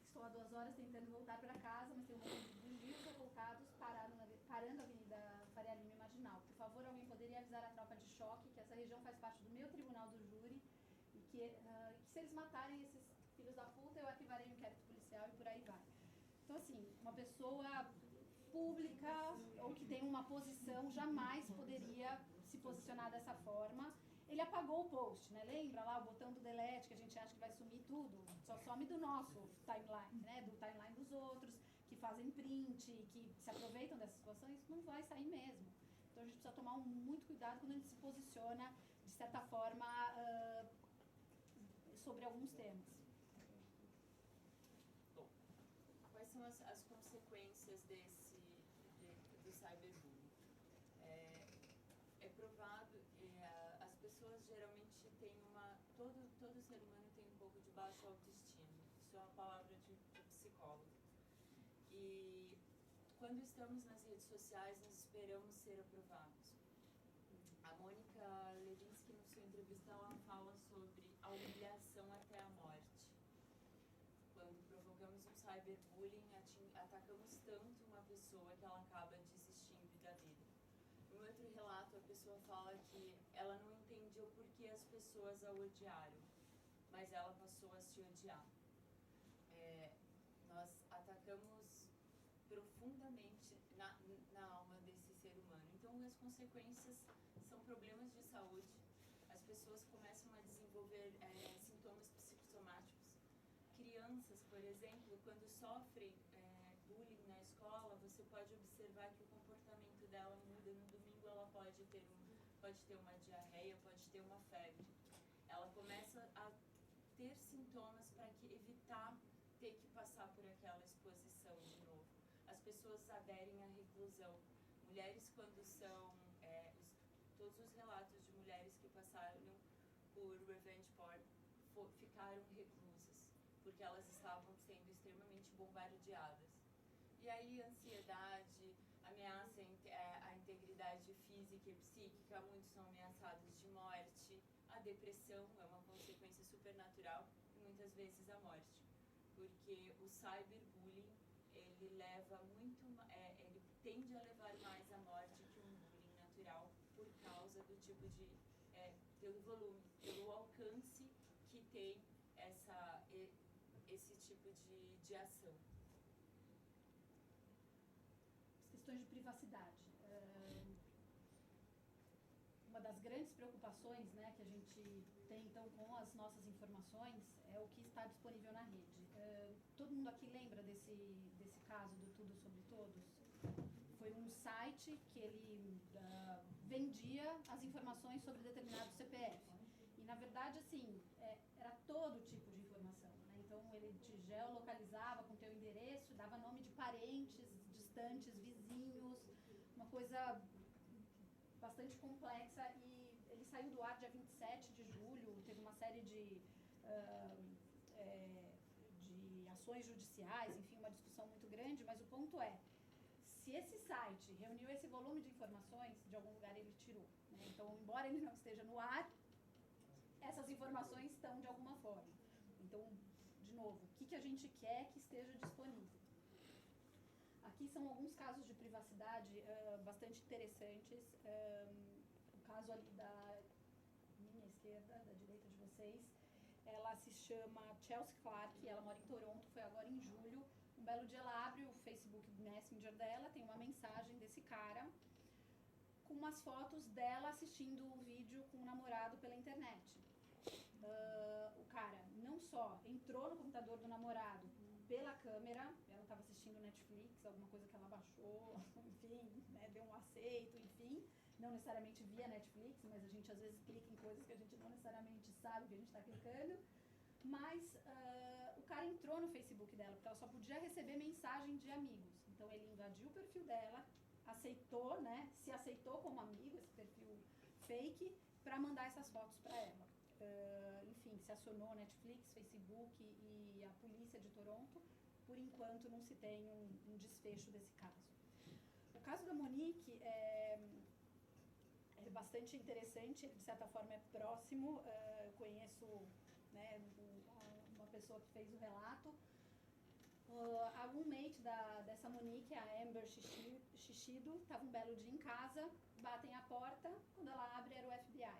estou há 2 horas tentando voltar para casa, mas tem um monte de bugios revoltados parando a Avenida Faria Lima e Marginal. Por favor, alguém poderia avisar a tropa de choque que essa região faz parte do meu tribunal do júri e que se eles matarem esses filhos da puta, eu arquivarei o inquérito policial e por aí vai. Então, assim, uma pessoa pública ou que tem uma posição jamais poderia se posicionar dessa forma. Ele apagou o post, né? Lembra lá o botão do delete, que a gente acha que vai sumir tudo? Só some do nosso timeline, né? Do timeline dos outros, que fazem print, que se aproveitam dessas situações, não vai sair mesmo. Então a gente precisa tomar muito cuidado quando a gente se posiciona, de certa forma, sobre alguns temas. Bom, quais são as consequências do cyberbullying? É provado, as pessoas geralmente têm todo ser humano tem um pouco de baixa autoestima. Isso é uma palavra de psicólogo. E quando estamos nas redes sociais, nós esperamos ser aprovados. A Mônica Lewinsky, na sua entrevista, ela fala sobre a humilhação até a morte. Quando provocamos um cyberbullying, atacamos tanto uma pessoa que ela acaba desistindo da vida. No outro relato, a pessoa fala que ela não entendia o porquê as pessoas a odiaram, mas ela passou a se odiar. Nós atacamos profundamente na alma desse ser humano. Então, as consequências são problemas de saúde. As pessoas começam a desenvolver sintomas psicossomáticos. Crianças, por exemplo, quando sofrem bullying na escola, você pode observar que o comportamento dela muda. No domingo ela pode ter uma diarreia, pode ter uma febre. Ela começa a ter sintomas para evitar ter que passar por aquela exposição de novo. As pessoas aderem à reclusão. Mulheres, quando são... todos os relatos de mulheres que passaram por revenge porn ficaram reclusas, porque elas estavam sendo extremamente bombardeadas. E aí, ansiedade, ameaça à integridade física e psíquica, muitos são ameaçados de morte. A depressão é uma consequência supernatural e muitas vezes a morte, porque o cyberbullying, ele tende a levar mais à morte que um bullying natural, por causa do tipo pelo volume, pelo alcance que tem esse tipo de ação. As questões de privacidade. Uma das grandes preocupações, né, que a gente tem, então, com as nossas informações é o que está disponível na rede. Todo mundo aqui lembra desse caso do Tudo Sobre Todos? Foi um site que ele vendia as informações sobre determinado CPF. E, na verdade, assim, era todo tipo de informação, né? Então, ele te geolocalizava com teu endereço, dava nome de parentes distantes, vizinhos, uma coisa bastante complexa. E ele saiu do ar dia 27 de julho, teve uma série de ações judiciais, enfim, uma discussão muito grande, mas o ponto é, se esse site reuniu esse volume de informações, de algum lugar ele tirou, né? Então, embora ele não esteja no ar, essas informações estão de alguma forma. Então, de novo, o que a gente quer que esteja disponível? Aqui são alguns casos de privacidade bastante interessantes. O caso ali da minha esquerda, da direita de vocês, ela se chama Chelsea Clark, ela mora em Toronto, foi agora em julho. Um belo dia ela abre o Facebook Messenger dela, tem uma mensagem desse cara com umas fotos dela assistindo um vídeo com um namorado pela internet. O cara não só entrou no computador do namorado pela câmera, ela estava assistindo Netflix, alguma coisa que ela baixou, enfim, né, deu um aceito, enfim, não necessariamente via Netflix, mas a gente às vezes clica em coisas que a gente não necessariamente sabe que a gente está clicando. Mas o cara entrou no Facebook dela, porque ela só podia receber mensagem de amigos. Então ele invadiu o perfil dela, aceitou, né, se aceitou como amigo, esse perfil fake, para mandar essas fotos para ela. Enfim, se acionou Netflix, Facebook e a polícia de Toronto por enquanto não se tem um desfecho desse caso. O caso da Monique é bastante interessante, de certa forma é próximo, eu conheço, né, uma pessoa que fez o relato. A roommate dessa Monique, a Amber Shishido, estava um belo dia em casa, batem a porta, quando ela abre era o FBI,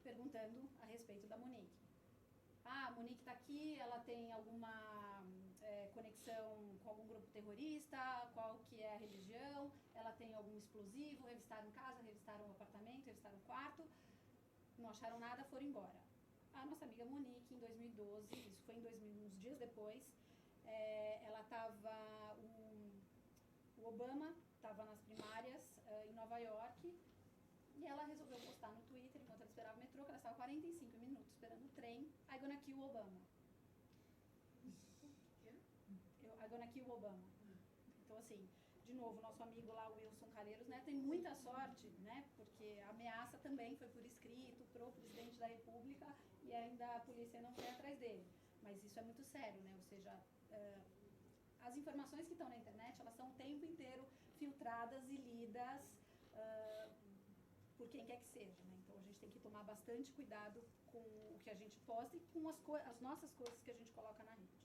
perguntando a respeito da Monique. A Monique está aqui, ela tem alguma conexão com algum grupo terrorista, qual que é a religião, ela tem algum explosivo, revistaram casa, revistaram o apartamento, revistaram o quarto, não acharam nada, foram embora. A nossa amiga Monique, em 2012, isso foi uns dias depois, ela estava, o Obama estava nas primárias em Nova York, e ela resolveu postar no Twitter, enquanto ela esperava o metrô, que ela estava 45 minutos esperando o trem, I'm gonna kill o Obama. I'm gonna kill o Obama. Então, assim, de novo, nosso amigo lá, o Wilson Calheiros, né, tem muita sorte, né, porque a ameaça também foi por escrito pro presidente da República e ainda a polícia não foi atrás dele. Mas isso é muito sério, né, ou seja, as informações que estão na internet, elas são o tempo inteiro filtradas e lidas por quem quer que seja, né? Então a gente tem que tomar bastante cuidado com o que a gente posta e com as nossas coisas que a gente coloca na rede.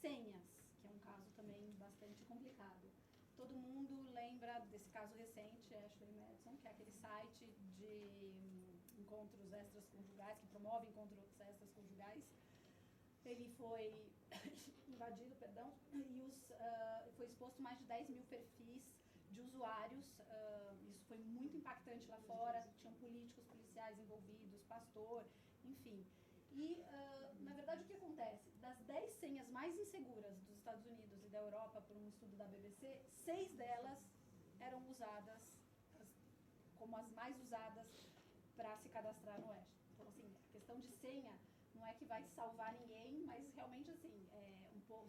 Senhas, que é um caso também bastante complicado. Todo mundo lembra desse caso recente, Ashley Madison, que é aquele site de encontros extraconjugais, que promove encontros extraconjugais. Ele foi invadido, e foi exposto mais de 10 mil perfis de usuários. Isso foi muito impactante lá fora, tinham políticos, policiais envolvidos, pastor, enfim. E, na verdade, o que acontece? Das 10 senhas mais inseguras dos Estados Unidos e da Europa, por um estudo da BBC, 6 delas eram usadas como as mais usadas para se cadastrar no Oeste. Então, assim, a questão de senha não é que vai salvar ninguém, mas realmente, assim,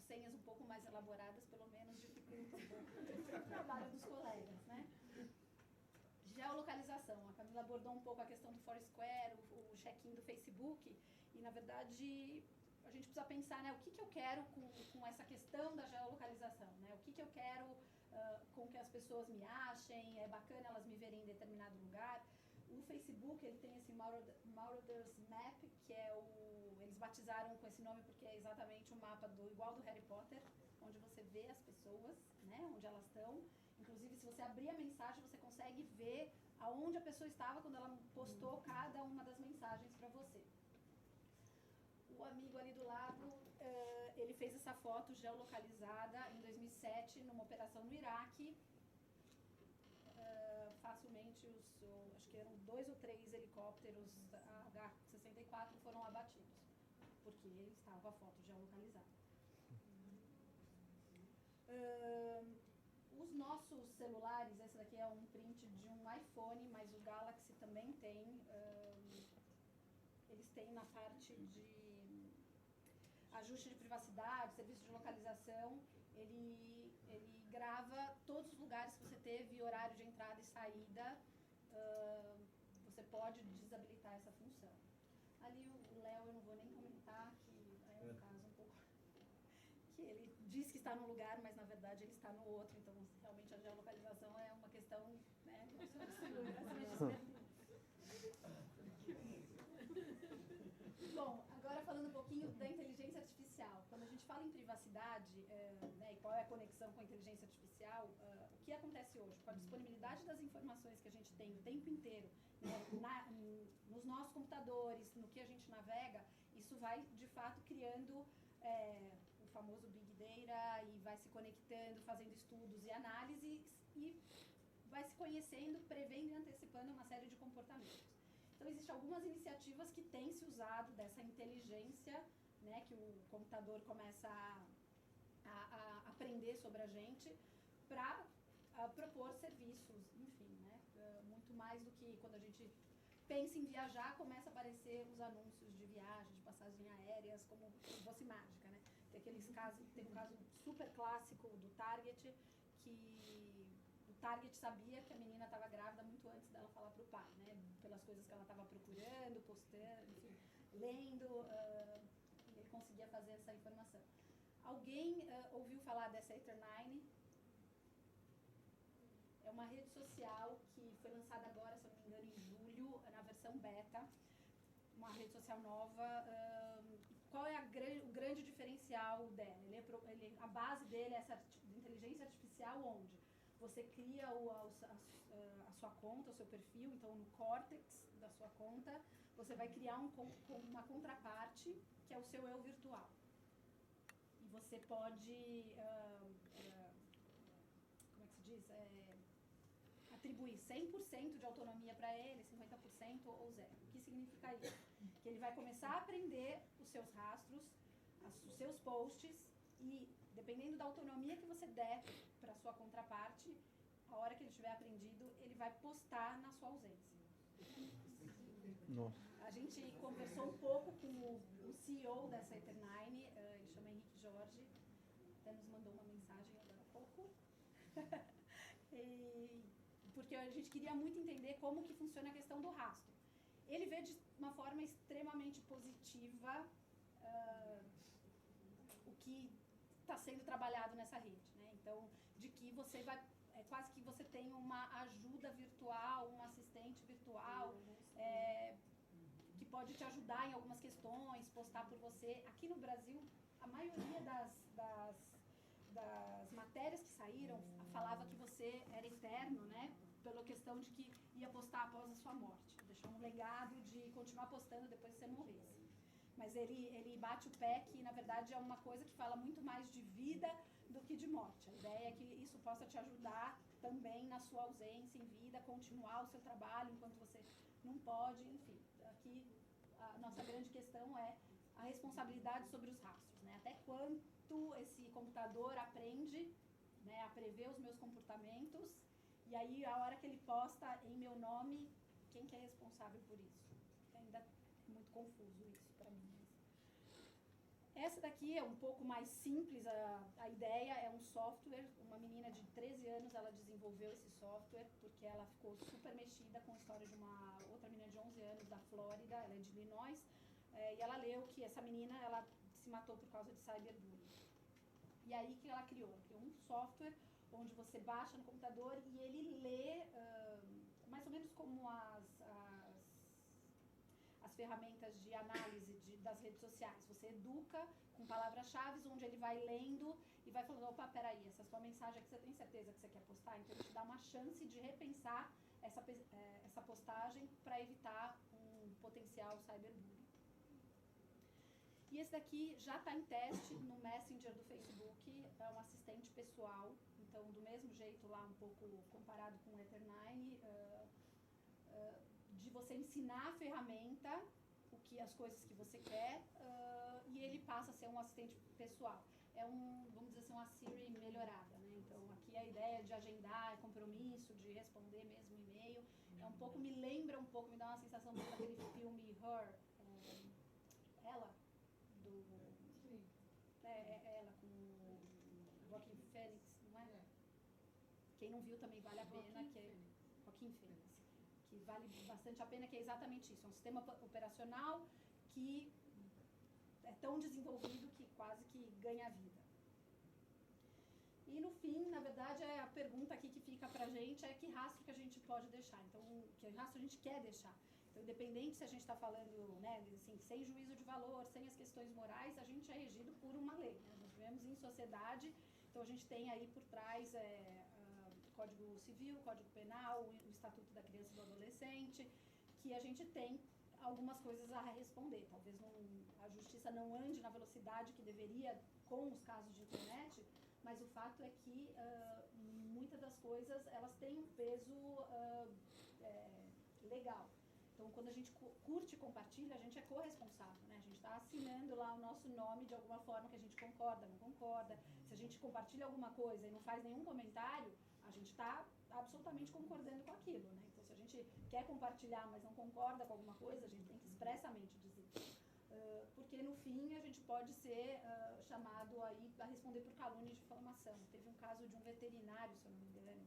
senhas um pouco mais elaboradas, pelo menos, dificultam um pouco o trabalho dos colegas, né? Geolocalização. A Camila abordou um pouco a questão do Foursquare, o check-in do Facebook, e, na verdade, a gente precisa pensar, né, o que eu quero com essa questão da geolocalização, né? O que eu quero com que as pessoas me achem, é bacana elas me verem em determinado lugar. O Facebook, ele tem esse Marauders Map, que é eles batizaram com esse nome porque é exatamente um mapa igual do Harry Potter, onde você vê as pessoas, né, onde elas estão. Inclusive, se você abrir a mensagem, você consegue ver aonde a pessoa estava quando ela postou cada uma das mensagens para você. O amigo ali do lado, ele fez essa foto geolocalizada em 2007, numa operação no Iraque. Facilmente, acho que eram 2 ou 3 helicópteros H-64 foram abatidos, porque estava a foto geolocalizada. Os nossos celulares, esse daqui é um print de um iPhone, mas o Galaxy também tem, eles têm na parte de ajuste de privacidade, serviço de localização, ele grava todos os lugares que você teve, horário de entrada e saída. Você pode desabilitar essa função. Ali o Léo, eu não vou nem comentar, que é um caso um pouco que ele diz que está num lugar, mas na verdade ele está no outro, então realmente a geolocalização é uma questão, né, de segurança. Bom, agora falando um pouquinho da inteligência artificial. Quando a gente fala em privacidade, né, e qual é a conexão com a inteligência artificial, o que acontece hoje? Com a disponibilidade das informações que a gente tem o tempo inteiro, né, nos nossos computadores, no que a gente navega, isso vai, de fato, criando o famoso Big Data e vai se conectando, fazendo estudos e análises e vai se conhecendo, prevendo e antecipando uma série de comportamentos. Então, existem algumas iniciativas que têm se usado dessa inteligência, né, que o computador começa a aprender sobre a gente para propor serviços, enfim, né, muito mais do que quando a gente pensa em viajar, começa a aparecer os anúncios de viagem, de passagem aéreas, como se fosse mágica, né? Tem um caso super clássico do Target, que o Target sabia que a menina estava grávida muito antes dela falar para o pai, né? Pelas coisas que ela estava procurando, postando, enfim, lendo, ele conseguia fazer essa informação. Alguém ouviu falar dessa Ether9? É uma rede social que foi lançada agora, se eu não me engano, em julho, na versão beta. Uma rede social nova. Qual é o grande diferencial dela? A base dele é essa inteligência artificial, onde você cria a sua conta, o seu perfil, então no córtex da sua conta, você vai criar uma contraparte, que é o seu eu virtual. E você pode, como é que se diz? Atribuir 100% de autonomia para ele, 50% ou zero. O que significa isso? Que ele vai começar a aprender os seus rastros, os seus posts, e dependendo da autonomia que você der para a sua contraparte, a hora que ele tiver aprendido, ele vai postar na sua ausência. Nossa. A gente conversou um pouco com o CEO dessa Ether9, ele chama Henrique Jorge, até nos mandou uma mensagem agora há pouco. Porque a gente queria muito entender como que funciona a questão do rastro. Ele vê de uma forma extremamente positiva o que está sendo trabalhado nessa rede, né? Então, de que você vai, quase que você tem uma ajuda virtual, um assistente virtual, que pode te ajudar em algumas questões, postar por você. Aqui no Brasil, a maioria das matérias que saíram falava que você era eterno, né? Pela questão de que ia postar após a sua morte, deixar um legado de continuar postando depois que você morresse. Mas ele bate o pé que, na verdade, é uma coisa que fala muito mais de vida do que de morte. A ideia é que isso possa te ajudar também na sua ausência em vida, continuar o seu trabalho enquanto você não pode, enfim. Aqui a nossa grande questão é a responsabilidade sobre os rastros, né? Até quanto esse computador aprende, né, a prever os meus comportamentos, e aí a hora que ele posta em meu nome, quem que é responsável por isso? Ainda é muito confuso isso para mim. Essa daqui é um pouco mais simples, a ideia é um software, uma menina de 13 anos, ela desenvolveu esse software, porque ela ficou super mexida com a história de uma outra menina de 11 anos da Flórida, ela é de Illinois, e ela leu que essa menina, ela se matou por causa de cyberbullying. E aí que ela criou um software onde você baixa no computador e ele lê, mais ou menos como as ferramentas de análise das redes sociais. Você educa com palavras-chave, onde ele vai lendo e vai falando, opa, peraí, essa sua mensagem aqui, você tem certeza que você quer postar? Então ele te dá uma chance de repensar essa postagem para evitar um potencial cyberbullying. E esse daqui já está em teste no Messenger do Facebook, é um assistente pessoal, então do mesmo jeito lá, um pouco comparado com o Ether9, de você ensinar a ferramenta, as coisas que você quer, e ele passa a ser um assistente pessoal. É vamos dizer assim, uma Siri melhorada, né? Então aqui a ideia de agendar compromisso, de responder mesmo e-mail, me lembra um pouco, me dá uma sensação muito daquele filme Her, ela, ela com o Joaquin Phoenix, não é? Quem não viu também vale a pena, que é Joaquin Phoenix, que vale bastante a pena, que é exatamente isso, é um sistema operacional que é tão desenvolvido que quase que ganha vida. E no fim, na verdade, a pergunta aqui que fica pra gente é que rastro que a gente pode deixar, então, que rastro a gente quer deixar. Então, independente se a gente está falando, né, assim, sem juízo de valor, sem as questões morais, a gente é regido por uma lei, né? Nós vivemos em sociedade, então a gente tem aí por trás Código Civil, Código Penal, o Estatuto da Criança e do Adolescente, que a gente tem algumas coisas a responder. Talvez a justiça não ande na velocidade que deveria com os casos de internet, mas o fato é que muitas das coisas elas têm um peso legal. Então, quando a gente curte e compartilha, a gente é corresponsável, né? A gente está assinando lá o nosso nome de alguma forma que a gente concorda, não concorda. Se a gente compartilha alguma coisa e não faz nenhum comentário, a gente está absolutamente concordando com aquilo, né? Então, se a gente quer compartilhar, mas não concorda com alguma coisa, a gente tem que expressamente dizer. Porque, no fim, a gente pode ser chamado aí a responder por calúnia e difamação. Teve um caso de um veterinário, se eu não me engano,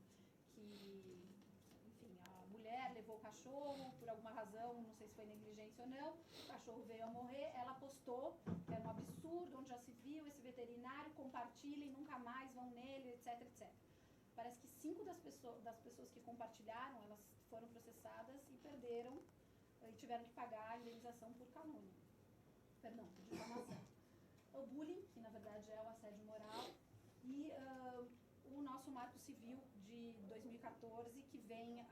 que, enfim, a mulher levou o cachorro, por alguma razão, não sei se foi negligência ou não, o cachorro cachorro veio a morrer, ela postou, que é um absurdo, onde já se viu esse veterinário, compartilhem, nunca mais vão nele, etc, etc. Parece que 5 das pessoas que compartilharam, elas foram processadas e perderam, e tiveram que pagar a indenização por calúnia. Perdão, por difamação. O bullying, que na verdade é o assédio moral, e o nosso Marco Civil de 2014, que vem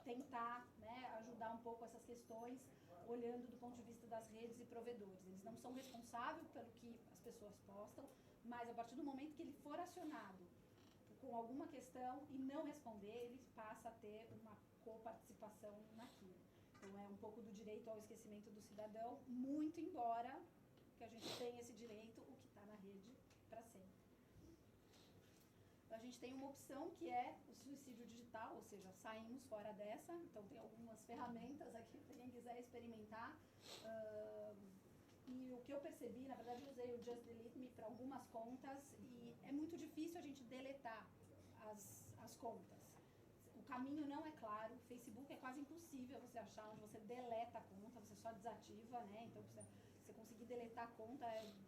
tentar, né, ajudar um pouco essas questões, olhando do ponto de vista das redes e provedores. Eles não são responsáveis pelo que as pessoas postam, mas a partir do momento que ele for acionado com alguma questão e não responder, ele passa a ter uma coparticipação naquilo. Então é um pouco do direito ao esquecimento do cidadão, muito embora que a gente tenha esse direito, o que está na rede para sempre. A gente tem uma opção que é o suicídio digital, ou seja, saímos fora dessa, então tem algumas ferramentas aqui para quem quiser experimentar. E o que eu percebi, na verdade eu usei o Just Delete Me para algumas contas e é muito difícil a gente deletar as contas. O caminho não é claro, o Facebook é quase impossível você achar onde você deleta a conta, você só desativa, né? Então você conseguir deletar a conta é